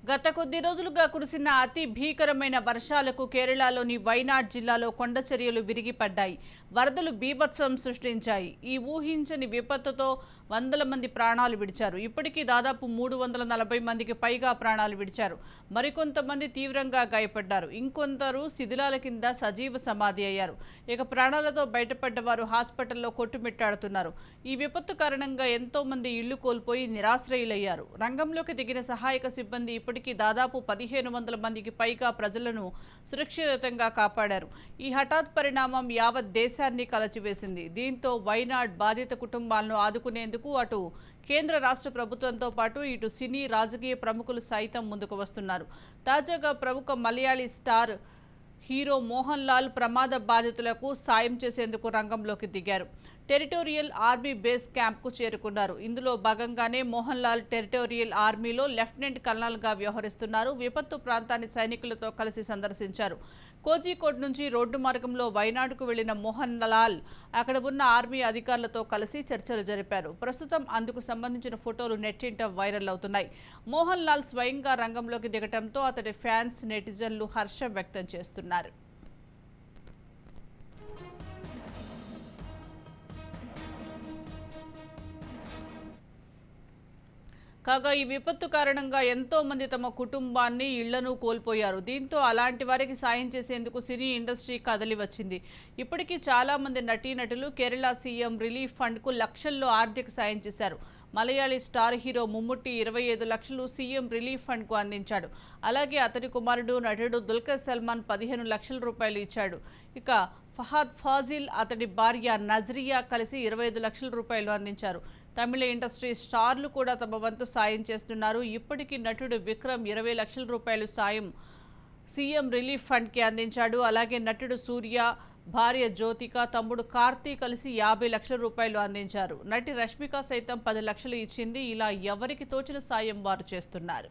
గత కొద్ది రోజులుగా కురిసిన అతి భీకరమైన వర్షాలకు కేరళలోని వైనాడ్ జిల్లాలో కొండ చర్యలు విరిగిపడ్డాయి. వరదలు బీభత్సం సృష్టించాయి. ఈ ఊహించని విపత్తుతో వందల మంది ప్రాణాలు విడిచారు. ఇప్పటికీ దాదాపు 340 మందికి పైగా ప్రాణాలు విడిచారు. మరికొంతమంది తీవ్రంగా గాయపడ్డారు. ఇంకొందరు శిథిలాల కింద సజీవ సమాధి అయ్యారు. ఇక ప్రాణాలతో బయటపడ్డ వారు హాస్పిటల్లో కొట్టుమిట్టాడుతున్నారు. ఈ విపత్తు కారణంగా ఎంతో మంది ఇళ్లు కోల్పోయి నిరాశ్రయులయ్యారు. రంగంలోకి దిగిన సహాయక సిబ్బంది ఇప్పటికీ దాదాపు 1500 మందికి పైగా ప్రజలను సురక్షితంగా కాపాడారు. ఈ హఠాత్ పరిణామం యావత్ దేశాన్ని కలచివేసింది. దీంతో వైనాడ్ బాధిత కుటుంబాలను ఆదుకునేందుకు అటు కేంద్ర రాష్ట్ర ప్రభుత్వంతో పాటు ఇటు సినీ రాజకీయ ప్రముఖులు సైతం ముందుకు వస్తున్నారు. తాజాగా ప్రముఖ మలయాళీ స్టార్ హీరో మోహన్ లాల్ ప్రమాద బాధితులకు సాయం చేసేందుకు రంగంలోకి దిగారు. టెరిటోరియల్ ఆర్మీ బేస్ క్యాంప్కు చేరుకున్నారు. ఇందులో భాగంగానే మోహన్ లాల్ టెరిటోరియల్ ఆర్మీలో లెఫ్టినెంట్ కల్నల్గా వ్యవహరిస్తున్నారు. విపత్తు ప్రాంతాన్ని సైనికులతో కలిసి సందర్శించారు. కోజికోడ్ నుంచి రోడ్డు మార్గంలో వైనాడుకు వెళ్లిన మోహన్ లాల్ అక్కడ ఉన్న ఆర్మీ అధికారులతో కలిసి చర్చలు జరిపారు. ప్రస్తుతం అందుకు సంబంధించిన ఫోటోలు నెట్టింట వైరల్ అవుతున్నాయి. మోహన్ లాల్ స్వయంగా రంగంలోకి దిగటంతో అతడి ఫ్యాన్స్, నెటిజన్లు హర్షం వ్యక్తం చేస్తున్నారు. కాగా ఈ విపత్తు కారణంగా ఎంతో మంది తమ కుటుంబాన్ని, ఇళ్లను కోల్పోయారు. దీంతో అలాంటి వారికి సాయం చేసేందుకు సినీ ఇండస్ట్రీ కదలి వచ్చింది. ఇప్పటికీ చాలా మంది నటీనటులు కేరళ సీఎం రిలీఫ్ ఫండ్కు లక్షల్లో ఆర్థిక సాయం చేశారు. మలయాళీ స్టార్ హీరో ముమ్ముట్టి 25 లక్షలు సీఎం రిలీఫ్ ఫండ్కు అందించాడు. అలాగే అతడి కుమారుడు నటుడు దుల్కర్ సల్మాన్ 15 లక్షల రూపాయలు ఇచ్చాడు. ఇక ఫహాద్ ఫాజిల్, అతడి భార్య నజ్రియా కలిసి 25 లక్షల రూపాయలు అందించారు. తమిళ ఇండస్ట్రీ స్టార్లు కూడా తమ వంతు సాయం చేస్తున్నారు. ఇప్పటికీ నటుడు విక్రమ్ 20 లక్షల రూపాయలు సాయం సీఎం రిలీఫ్ ఫండ్కి అందించాడు. అలాగే నటుడు సూర్య, భార్య జ్యోతిక, తమ్ముడు కార్తీ కలిసి 50 లక్షల రూపాయలు అందించారు. నటి రష్మిక సైతం 10 లక్షలు ఇచ్చింది. ఇలా ఎవరికి తోచిన సాయం వారు చేస్తున్నారు.